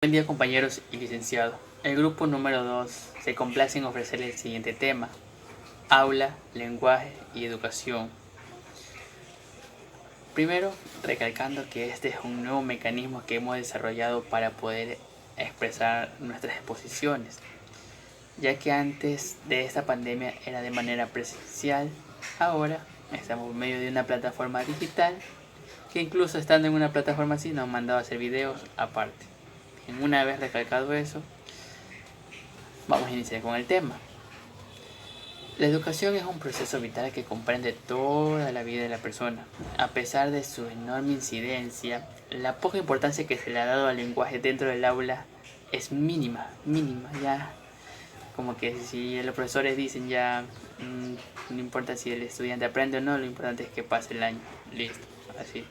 Buen día compañeros y licenciado. El grupo número 2 se complace en ofrecer el siguiente tema: aula, lenguaje y educación. Primero, recalcando que este es un nuevo mecanismo que hemos desarrollado para poder expresar nuestras exposiciones, ya que antes de esta pandemia era de manera presencial, ahora estamos en medio de una plataforma digital que incluso estando en una plataforma así nos han mandado a hacer videos aparte. En una vez recalcado eso, vamos a iniciar con el tema. La educación es un proceso vital que comprende toda la vida de la persona. A pesar de su enorme incidencia, la poca importancia que se le ha dado al lenguaje dentro del aula es mínima, ya. Como que si los profesores dicen ya, no importa si el estudiante aprende o no, lo importante es que pase el año. Listo, así.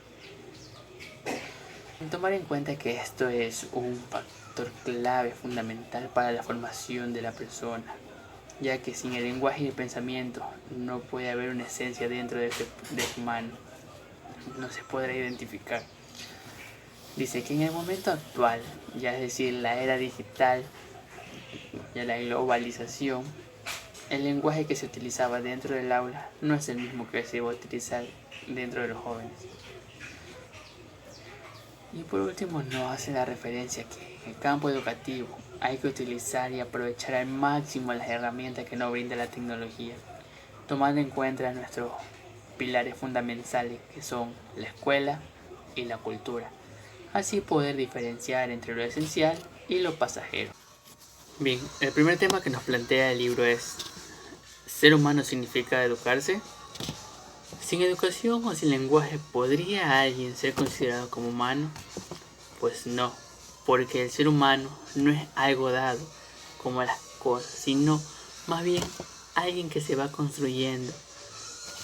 Tomar en cuenta que esto es un factor clave fundamental para la formación de la persona, ya que sin el lenguaje y el pensamiento no puede haber una esencia dentro de su humano, no se podrá identificar. Dice que en el momento actual, ya es decir, la era digital, ya la globalización, el lenguaje que se utilizaba dentro del aula no es el mismo que se va a utilizar dentro de los jóvenes. Y por último nos hace la referencia que en el campo educativo hay que utilizar y aprovechar al máximo las herramientas que nos brinda la tecnología, tomando en cuenta nuestros pilares fundamentales que son la escuela y la cultura, así poder diferenciar entre lo esencial y lo pasajero. Bien, el primer tema que nos plantea el libro es: ¿ser humano significa educarse? ¿Sin educación o sin lenguaje podría alguien ser considerado como humano? Pues no, porque el ser humano no es algo dado como las cosas, sino más bien alguien que se va construyendo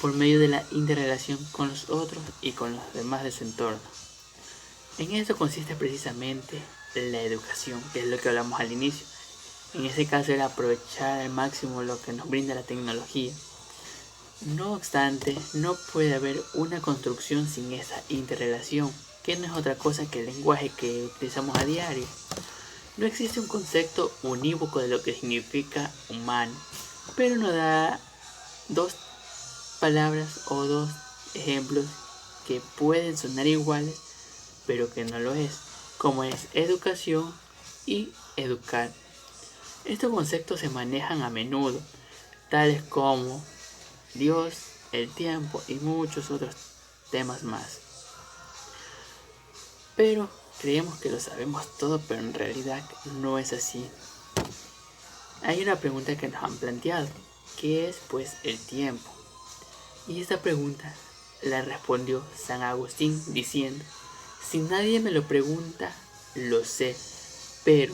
por medio de la interrelación con los otros y con los demás de su entorno. En eso consiste precisamente la educación, que es lo que hablamos al inicio. En ese caso era aprovechar al máximo lo que nos brinda la tecnología. No obstante, no puede haber una construcción sin esa interrelación, que no es otra cosa que el lenguaje que utilizamos a diario. No existe un concepto unívoco de lo que significa humano, pero nos da dos palabras o dos ejemplos que pueden sonar iguales, pero que no lo es, como es educación y educar. Estos conceptos se manejan a menudo, tales como Dios, el tiempo y muchos otros temas más. Pero creemos que lo sabemos todo, pero en realidad no es así. Hay una pregunta que nos han planteado: ¿qué es pues el tiempo? Y esta pregunta la respondió San Agustín diciendo: si nadie me lo pregunta, lo sé, pero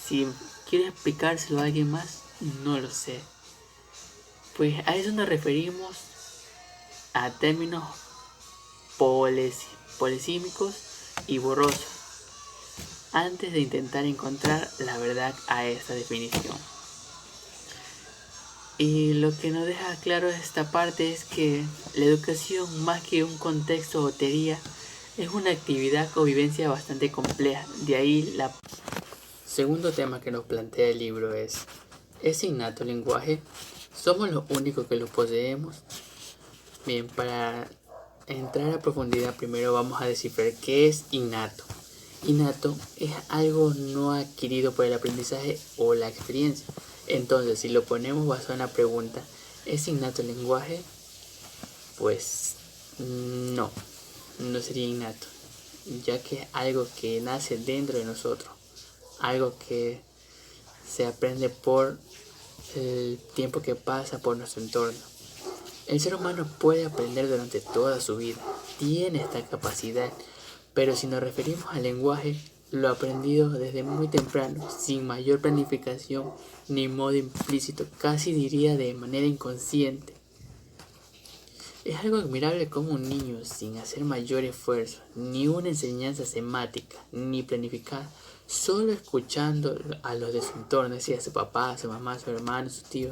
si quiere explicárselo a alguien más, no lo sé. Pues a eso nos referimos a términos polisímicos y borrosos, antes de intentar encontrar la verdad a esta definición. Y lo que nos deja claro esta parte es que la educación, más que un contexto o teoría, es una actividad o vivencia bastante compleja. De ahí la segundo tema que nos plantea el libro ¿es innato el lenguaje? ¿Somos los únicos que lo poseemos? Bien, para entrar a profundidad primero vamos a descifrar qué es innato. Innato es algo no adquirido por el aprendizaje o la experiencia. Entonces, si lo ponemos basado en la pregunta, ¿es innato el lenguaje? Pues no sería innato, ya que es algo que nace dentro de nosotros, algo que se aprende por el tiempo que pasa por nuestro entorno. El ser humano puede aprender durante toda su vida, tiene esta capacidad, pero si nos referimos al lenguaje, lo aprendido desde muy temprano, sin mayor planificación ni modo implícito, casi diría de manera inconsciente. Es algo admirable como un niño, sin hacer mayor esfuerzo, ni una enseñanza semática, ni planificada, solo escuchando a los de su entorno, decía su papá, su mamá, su hermano, su tío,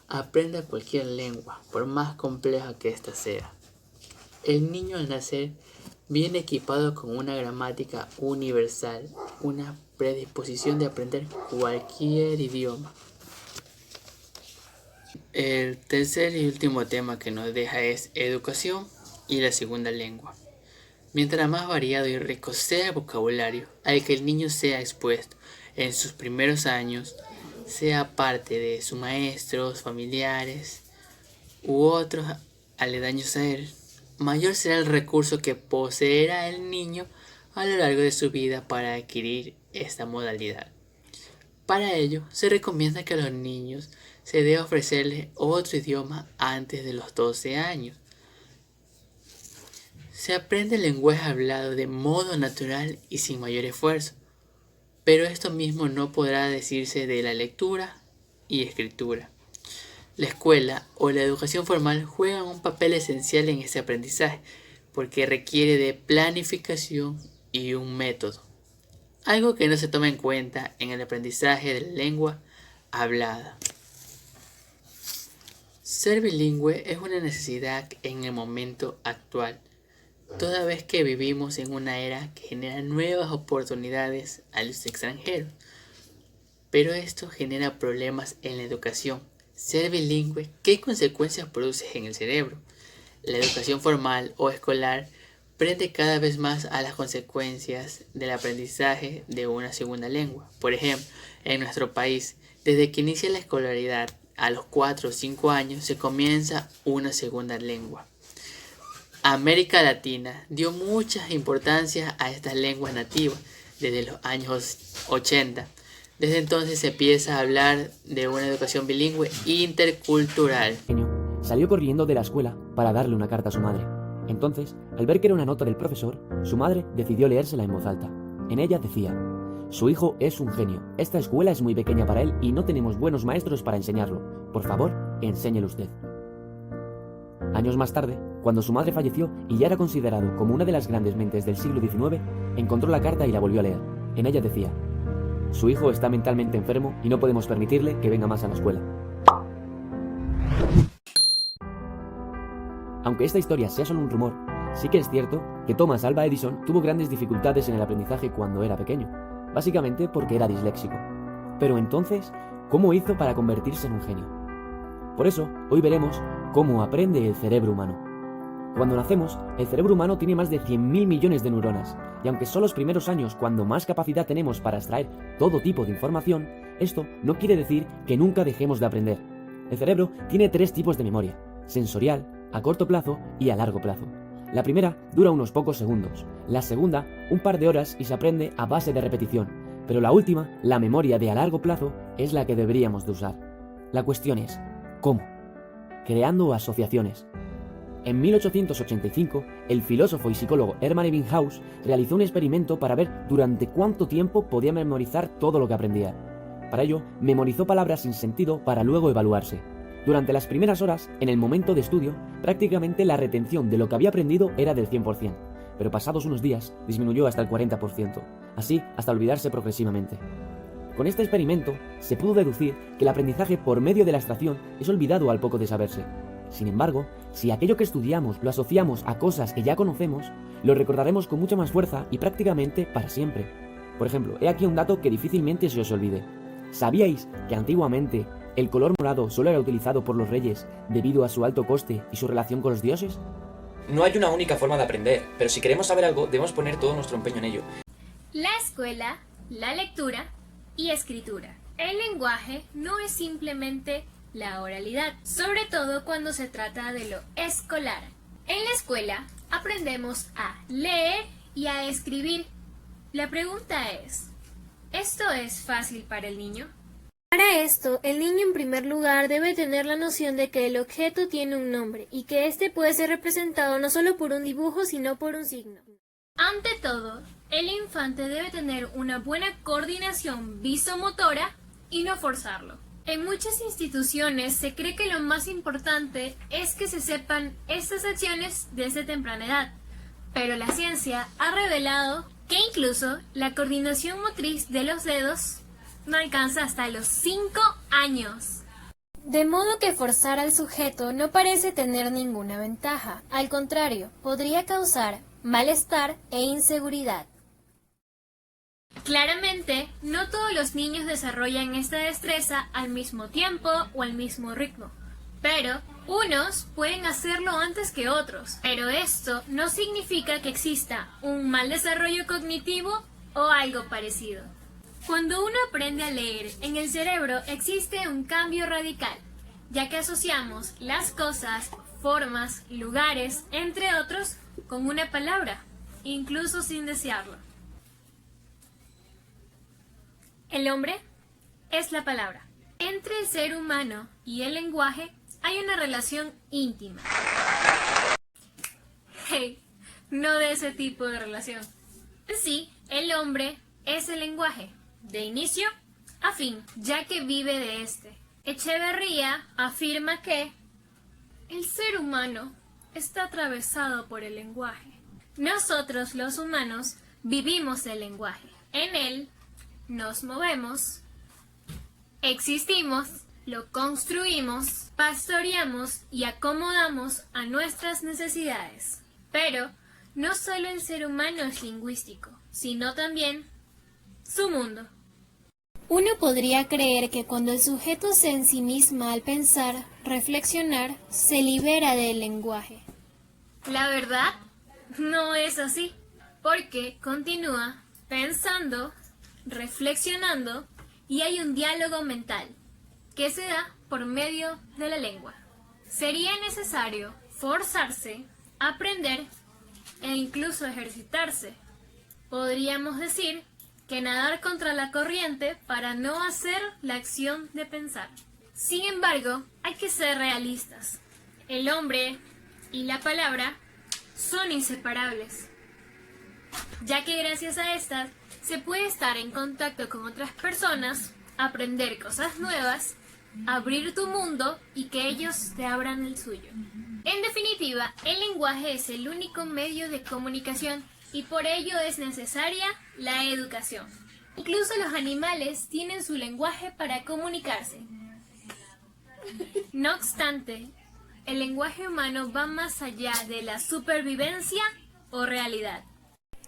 aprende cualquier lengua, por más compleja que ésta sea. El niño al nacer viene equipado con una gramática universal, una predisposición de aprender cualquier idioma. El tercer y último tema que nos deja es educación y la segunda lengua. Mientras más variado y rico sea el vocabulario al que el niño sea expuesto en sus primeros años, sea parte de sus maestros, familiares u otros aledaños a él, mayor será el recurso que poseerá el niño a lo largo de su vida para adquirir esta modalidad. Para ello, se recomienda que a los niños se debe ofrecerles otro idioma antes de los 12 años. Se aprende el lenguaje hablado de modo natural y sin mayor esfuerzo, pero esto mismo no podrá decirse de la lectura y escritura. La escuela o la educación formal juegan un papel esencial en este aprendizaje porque requiere de planificación y un método, algo que no se toma en cuenta en el aprendizaje de la lengua hablada. Ser bilingüe es una necesidad en el momento actual, toda vez que vivimos en una era que genera nuevas oportunidades a los extranjeros. Pero esto genera problemas en la educación. Ser bilingüe, ¿qué consecuencias produce en el cerebro? La educación formal o escolar prende cada vez más a las consecuencias del aprendizaje de una segunda lengua. Por ejemplo, en nuestro país, desde que inicia la escolaridad, a los 4 o 5 años se comienza una segunda lengua. América Latina dio mucha importancia a estas lenguas nativas desde los años 80. Desde entonces se empieza a hablar de una educación bilingüe intercultural. Salió corriendo de la escuela para darle una carta a su madre. Entonces, al ver que era una nota del profesor, su madre decidió leérsela en voz alta. En ella decía: su hijo es un genio. Esta escuela es muy pequeña para él y no tenemos buenos maestros para enseñarlo. Por favor, enséñelo usted. Años más tarde, cuando su madre falleció y ya era considerado como una de las grandes mentes del siglo XIX, encontró la carta y la volvió a leer. En ella decía: su hijo está mentalmente enfermo y no podemos permitirle que venga más a la escuela. Aunque esta historia sea solo un rumor, sí que es cierto que Thomas Alva Edison tuvo grandes dificultades en el aprendizaje cuando era pequeño, básicamente porque era disléxico. Pero entonces, ¿cómo hizo para convertirse en un genio? Por eso, hoy veremos cómo aprende el cerebro humano. Cuando nacemos, el cerebro humano tiene más de 100.000 millones de neuronas, y aunque son los primeros años cuando más capacidad tenemos para extraer todo tipo de información, esto no quiere decir que nunca dejemos de aprender. El cerebro tiene 3 tipos de memoria: sensorial, a corto plazo y a largo plazo. La primera dura unos pocos segundos, la segunda un par de horas y se aprende a base de repetición, pero la última, la memoria de a largo plazo, es la que deberíamos de usar. La cuestión es, ¿cómo? Creando asociaciones. En 1885, el filósofo y psicólogo Hermann Ebbinghaus realizó un experimento para ver durante cuánto tiempo podía memorizar todo lo que aprendía. Para ello, memorizó palabras sin sentido para luego evaluarse. Durante las primeras horas, en el momento de estudio, prácticamente la retención de lo que había aprendido era del 100%, pero pasados unos días disminuyó hasta el 40%, así hasta olvidarse progresivamente. Con este experimento, se pudo deducir que el aprendizaje por medio de la abstracción es olvidado al poco de saberse. Sin embargo, si aquello que estudiamos lo asociamos a cosas que ya conocemos, lo recordaremos con mucha más fuerza y prácticamente para siempre. Por ejemplo, he aquí un dato que difícilmente se os olvide. ¿Sabíais que antiguamente el color morado solo era utilizado por los reyes debido a su alto coste y su relación con los dioses? No hay una única forma de aprender, pero si queremos saber algo, debemos poner todo nuestro empeño en ello. La escuela, la lectura y escritura. El lenguaje no es simplemente la oralidad, sobre todo cuando se trata de lo escolar. En la escuela aprendemos a leer y a escribir. La pregunta es, ¿esto es fácil para el niño? Para esto, el niño en primer lugar debe tener la noción de que el objeto tiene un nombre y que éste puede ser representado no solo por un dibujo, sino por un signo. Ante todo, el infante debe tener una buena coordinación visomotora y no forzarlo. En muchas instituciones se cree que lo más importante es que se sepan estas acciones desde temprana edad, pero la ciencia ha revelado que incluso la coordinación motriz de los dedos no alcanza hasta los 5 años. De modo que forzar al sujeto no parece tener ninguna ventaja, al contrario, podría causar malestar e inseguridad. Claramente, no todos los niños desarrollan esta destreza al mismo tiempo o al mismo ritmo, pero unos pueden hacerlo antes que otros. Pero esto no significa que exista un mal desarrollo cognitivo o algo parecido. Cuando uno aprende a leer, en el cerebro existe un cambio radical, ya que asociamos las cosas, formas, lugares, entre otros, con una palabra, incluso sin desearlo. El hombre es la palabra. Entre el ser humano y el lenguaje hay una relación íntima. Hey, no de ese tipo de relación. Sí, el hombre es el lenguaje, de inicio a fin, ya que vive de este. Echeverría afirma que el ser humano está atravesado por el lenguaje. Nosotros los humanos vivimos el lenguaje. En él nos movemos, existimos, lo construimos, pastoreamos y acomodamos a nuestras necesidades. Pero no solo el ser humano es lingüístico, sino también su mundo. Uno podría creer que cuando el sujeto se ensimisma al pensar, reflexionar, se libera del lenguaje. La verdad, no es así, porque continúa pensando, reflexionando y hay un diálogo mental que se da por medio de la lengua. Sería necesario forzarse, aprender e incluso ejercitarse. Podríamos decir que nadar contra la corriente para no hacer la acción de pensar. Sin embargo, hay que ser realistas. El hombre y la palabra son inseparables, ya que gracias a estas se puede estar en contacto con otras personas, aprender cosas nuevas, abrir tu mundo y que ellos te abran el suyo. En definitiva, el lenguaje es el único medio de comunicación y por ello es necesaria la educación. Incluso los animales tienen su lenguaje para comunicarse. No obstante, el lenguaje humano va más allá de la supervivencia o realidad.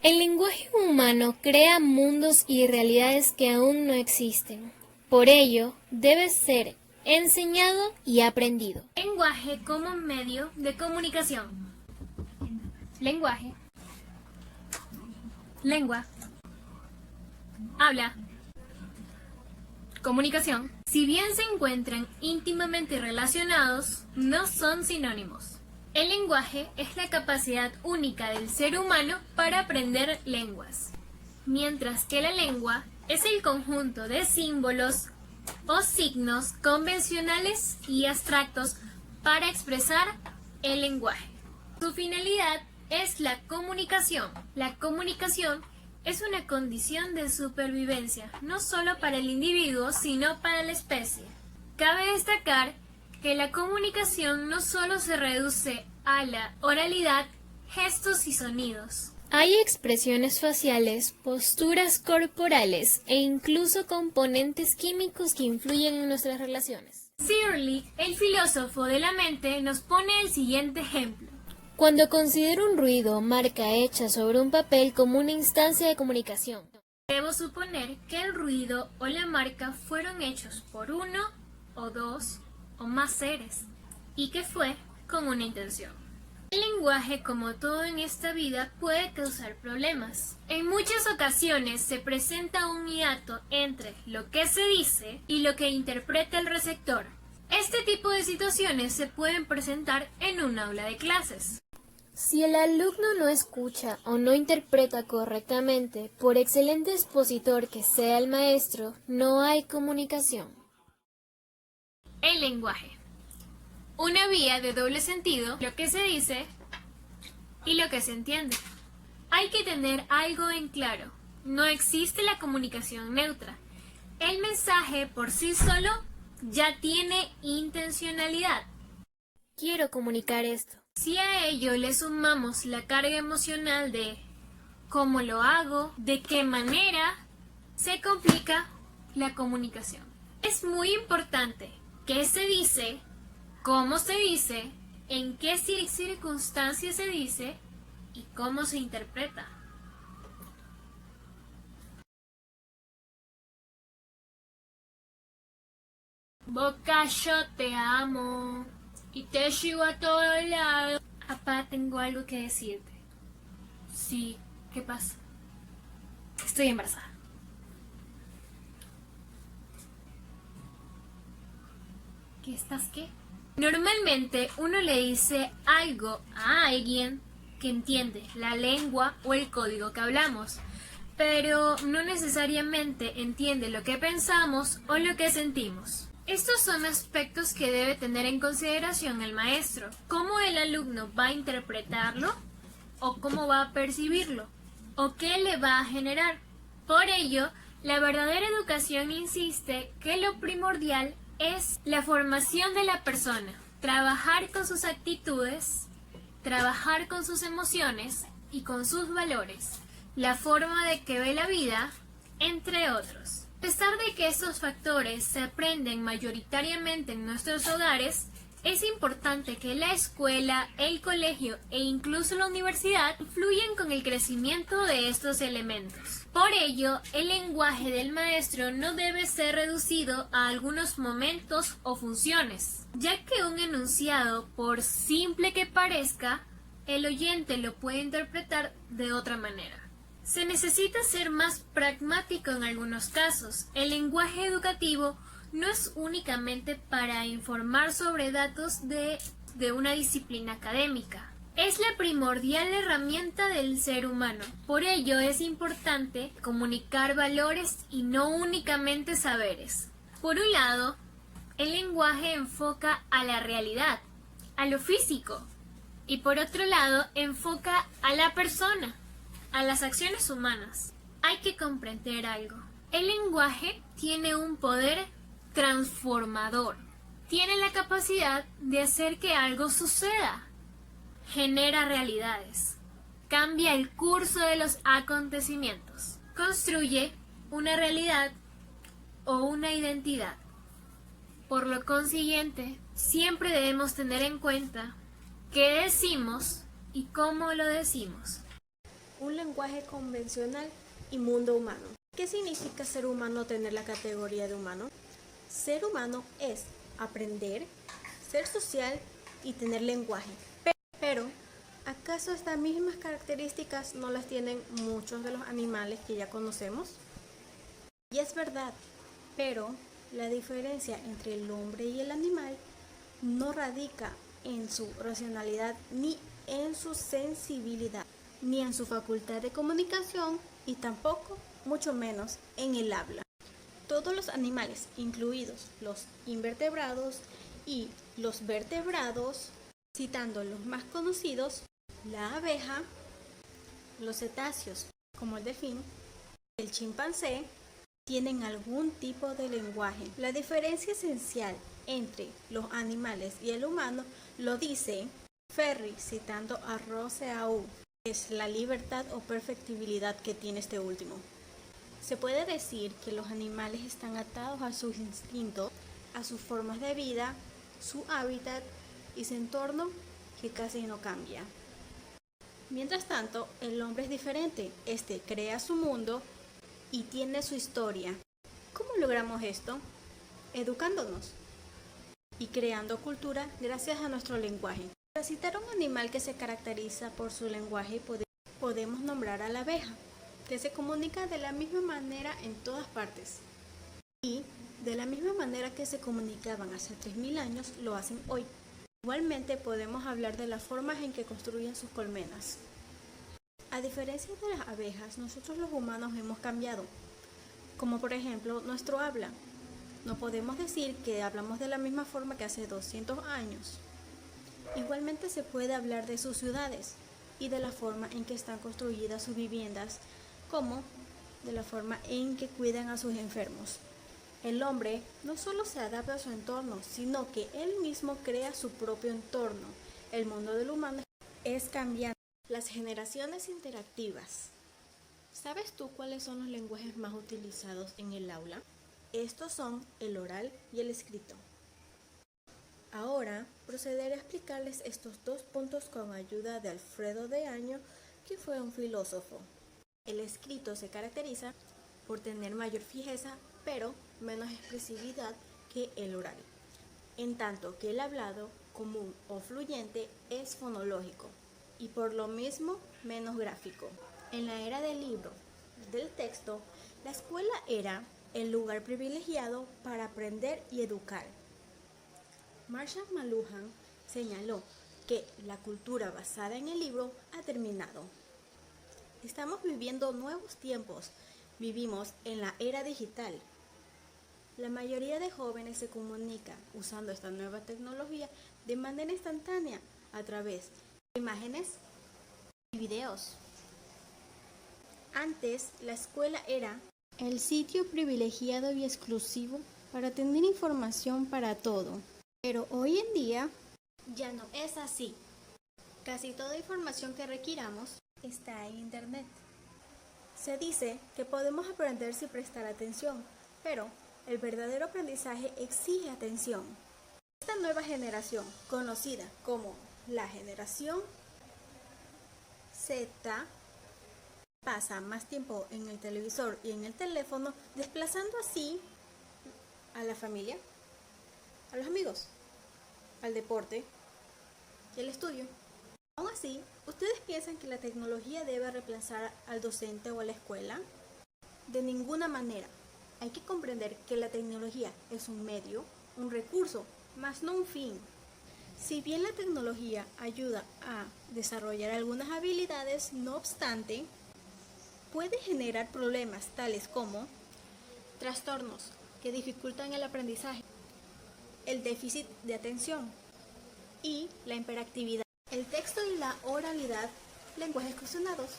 El lenguaje humano crea mundos y realidades que aún no existen. Por ello, debe ser enseñado y aprendido. Lenguaje como medio de comunicación. Lenguaje. Lengua. Habla. Comunicación. Si bien se encuentran íntimamente relacionados, no son sinónimos. El lenguaje es la capacidad única del ser humano para aprender lenguas, mientras que la lengua es el conjunto de símbolos o signos convencionales y abstractos para expresar el lenguaje. Su finalidad es la comunicación. La comunicación es una condición de supervivencia, no solo para el individuo, sino para la especie. Cabe destacar que la comunicación no solo se reduce a la oralidad, gestos y sonidos. Hay expresiones faciales, posturas corporales e incluso componentes químicos que influyen en nuestras relaciones. Searle, el filósofo de la mente, nos pone el siguiente ejemplo. Cuando considero un ruido o marca hecha sobre un papel como una instancia de comunicación, debo suponer que el ruido o la marca fueron hechos por uno o dos o más seres y que fue con una intención. El lenguaje, como todo en esta vida, puede causar problemas. En muchas ocasiones se presenta un hiato entre lo que se dice y lo que interpreta el receptor. Este tipo de situaciones se pueden presentar en un aula de clases. Si el alumno no escucha o no interpreta correctamente, por excelente expositor que sea el maestro, no hay comunicación. El lenguaje. Una vía de doble sentido, lo que se dice y lo que se entiende. Hay que tener algo en claro. No existe la comunicación neutra. El mensaje por sí solo ya tiene intencionalidad. Quiero comunicar esto. Si a ello le sumamos la carga emocional de cómo lo hago, de qué manera, se complica la comunicación. Es muy importante qué se dice, cómo se dice, en qué circunstancias se dice y cómo se interpreta. Boca, yo te amo y te llevo a todos lados. Papá, tengo algo que decirte. Sí, ¿qué pasa? Estoy embarazada. ¿Qué estás qué? Normalmente uno le dice algo a alguien que entiende la lengua o el código que hablamos, pero no necesariamente entiende lo que pensamos o lo que sentimos. Estos son aspectos que debe tener en consideración el maestro. ¿Cómo el alumno va a interpretarlo? ¿O cómo va a percibirlo? ¿O qué le va a generar? Por ello, la verdadera educación insiste que lo primordial es la formación de la persona, trabajar con sus actitudes, trabajar con sus emociones y con sus valores, la forma de que ve la vida, entre otros. A pesar de que estos factores se aprenden mayoritariamente en nuestros hogares, es importante que la escuela, el colegio e incluso la universidad influyan con el crecimiento de estos elementos. Por ello, el lenguaje del maestro no debe ser reducido a algunos momentos o funciones, ya que un enunciado, por simple que parezca, el oyente lo puede interpretar de otra manera. Se necesita ser más pragmático en algunos casos. El lenguaje educativo no es únicamente para informar sobre datos de una disciplina académica. Es la primordial herramienta del ser humano. Por ello es importante comunicar valores y no únicamente saberes. Por un lado, el lenguaje enfoca a la realidad, a lo físico, y por otro lado enfoca a la persona, a las acciones humanas. Hay que comprender algo. El lenguaje tiene un poder transformador. Tiene la capacidad de hacer que algo suceda. Genera realidades. Cambia el curso de los acontecimientos. Construye una realidad o una identidad. Por lo consiguiente, siempre debemos tener en cuenta qué decimos y cómo lo decimos. Un lenguaje convencional y mundo humano. ¿Qué significa ser humano tener la categoría de humano? Ser humano es aprender, ser social y tener lenguaje. Pero, ¿acaso estas mismas características no las tienen muchos de los animales que ya conocemos? Y es verdad, pero la diferencia entre el hombre y el animal no radica en su racionalidad ni en su sensibilidad, ni en su facultad de comunicación y tampoco, mucho menos, en el habla. Todos los animales, incluidos los invertebrados y los vertebrados, citando los más conocidos, la abeja, los cetáceos como el delfín, el chimpancé, tienen algún tipo de lenguaje. La diferencia esencial entre los animales y el humano lo dice Ferri, citando a Rousseau, es la libertad o perfectibilidad que tiene este último. Se puede decir que los animales están atados a sus instintos, a sus formas de vida, su hábitat y su entorno que casi no cambia. Mientras tanto, el hombre es diferente. Este crea su mundo y tiene su historia. ¿Cómo logramos esto? Educándonos y creando cultura gracias a nuestro lenguaje. Para citar a un animal que se caracteriza por su lenguaje, podemos nombrar a la abeja, que se comunica de la misma manera en todas partes. Y de la misma manera que se comunicaban hace 3000 años, lo hacen hoy. Igualmente podemos hablar de las formas en que construyen sus colmenas. A diferencia de las abejas, nosotros los humanos hemos cambiado, como por ejemplo nuestro habla. No podemos decir que hablamos de la misma forma que hace 200 años. Igualmente se puede hablar de sus ciudades y de la forma en que están construidas sus viviendas, como de la forma en que cuidan a sus enfermos. El hombre no solo se adapta a su entorno, sino que él mismo crea su propio entorno. El mundo del humano es cambiante. Las generaciones interactivas. ¿Sabes tú cuáles son los lenguajes más utilizados en el aula? Estos son el oral y el escrito. Ahora procederé a explicarles estos dos puntos con ayuda de Alfredo de Año, que fue un filósofo. El escrito se caracteriza por tener mayor fijeza, pero menos expresividad que el oral, en tanto que el hablado común o fluyente es fonológico y por lo mismo menos gráfico. En la era del libro, del texto, la escuela era el lugar privilegiado para aprender y educar. Marshall McLuhan señaló que la cultura basada en el libro ha terminado. Estamos viviendo nuevos tiempos, vivimos en la era digital. La mayoría de jóvenes se comunican usando esta nueva tecnología de manera instantánea a través de imágenes y videos. Antes, la escuela era el sitio privilegiado y exclusivo para tener información para todo. Pero hoy en día ya no es así. Casi toda información que requiramos está en Internet. Se dice que podemos aprender sin prestar atención, pero el verdadero aprendizaje exige atención. Esta nueva generación, conocida como la generación Z, pasa más tiempo en el televisor y en el teléfono, desplazando así a la familia, a los amigos, al deporte y al estudio. Aún así, ¿ustedes piensan que la tecnología debe reemplazar al docente o a la escuela? De ninguna manera. Hay que comprender que la tecnología es un medio, un recurso, más no un fin. Si bien la tecnología ayuda a desarrollar algunas habilidades, no obstante, puede generar problemas tales como trastornos que dificultan el aprendizaje, el déficit de atención y la hiperactividad. El texto y la oralidad, lenguajes cuestionados.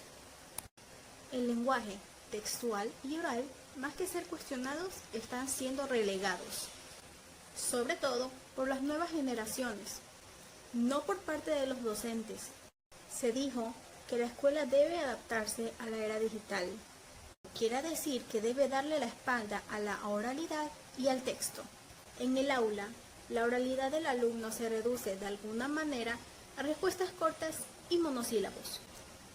El lenguaje textual y oral, más que ser cuestionados, están siendo relegados, sobre todo por las nuevas generaciones, no por parte de los docentes. Se dijo que la escuela debe adaptarse a la era digital. Quiere decir que debe darle la espalda a la oralidad y al texto. En el aula, la oralidad del alumno se reduce de alguna manera a respuestas cortas y monosílabos.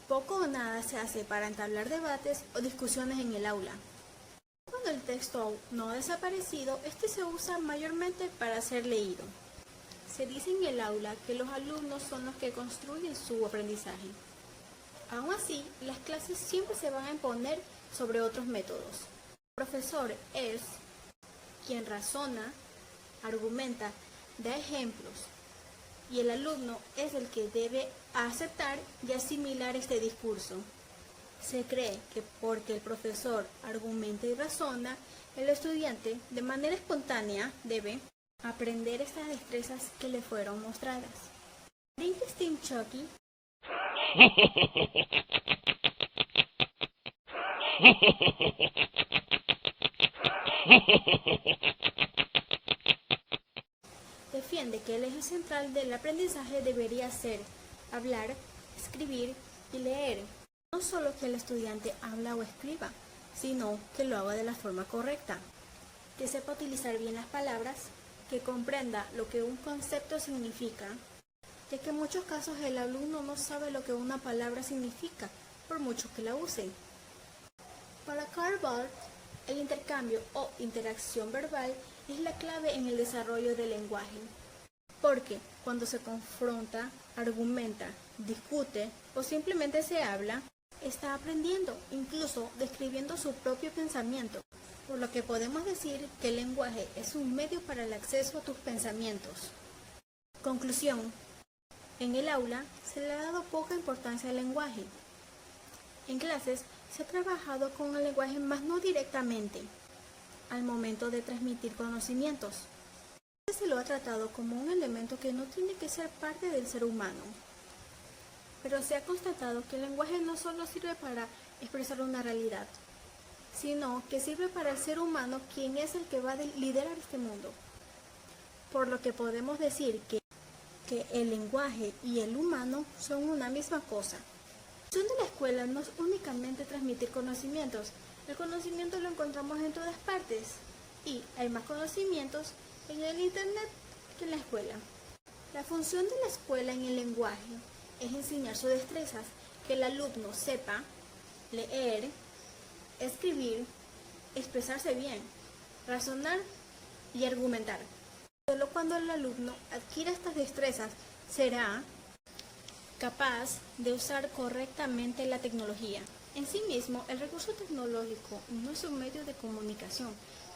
Poco o nada se hace para entablar debates o discusiones en el aula. Cuando el texto no ha desaparecido, este se usa mayormente para ser leído. Se dice en el aula que los alumnos son los que construyen su aprendizaje. Aún así, las clases siempre se van a imponer sobre otros métodos. El profesor es quien razona, argumenta, da ejemplos, y el alumno es el que debe aceptar y asimilar este discurso. Se cree que porque el profesor argumenta y razona, el estudiante de manera espontánea debe aprender estas destrezas que le fueron mostradas. Steve Chucky defiende que el eje central del aprendizaje debería ser hablar, escribir y leer. No solo que el estudiante habla o escriba, sino que lo haga de la forma correcta, que sepa utilizar bien las palabras, que comprenda lo que un concepto significa, ya que en muchos casos el alumno no sabe lo que una palabra significa, por mucho que la use. Para Karl Barth, el intercambio o interacción verbal es la clave en el desarrollo del lenguaje, porque cuando se confronta, argumenta, discute o simplemente se habla, está aprendiendo, incluso describiendo su propio pensamiento, por lo que podemos decir que el lenguaje es un medio para el acceso a tus pensamientos. Conclusión. En el aula se le ha dado poca importancia al lenguaje. En clases se ha trabajado con el lenguaje más no directamente, al momento de transmitir conocimientos. Se lo ha tratado como un elemento que no tiene que ser parte del ser humano. Pero se ha constatado que el lenguaje no solo sirve para expresar una realidad, sino que sirve para el ser humano, quien es el que va a liderar este mundo. Por lo que podemos decir que el lenguaje y el humano son una misma cosa. La función de la escuela no es únicamente transmitir conocimientos. El conocimiento lo encontramos en todas partes y hay más conocimientos en el Internet que en la escuela. La función de la escuela en el lenguaje es enseñar sus destrezas, que el alumno sepa leer, escribir, expresarse bien, razonar y argumentar. Solo cuando el alumno adquiera estas destrezas será capaz de usar correctamente la tecnología. En sí mismo, el recurso tecnológico no es un medio de comunicación,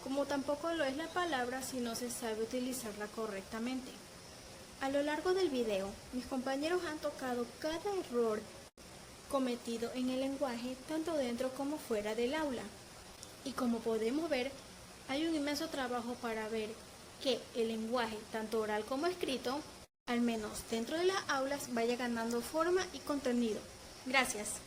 como tampoco lo es la palabra si no se sabe utilizarla correctamente. A lo largo del video, mis compañeros han tocado cada error cometido en el lenguaje, tanto dentro como fuera del aula. Y como podemos ver, hay un inmenso trabajo para ver que el lenguaje, tanto oral como escrito, al menos dentro de las aulas, vaya ganando forma y contenido. Gracias.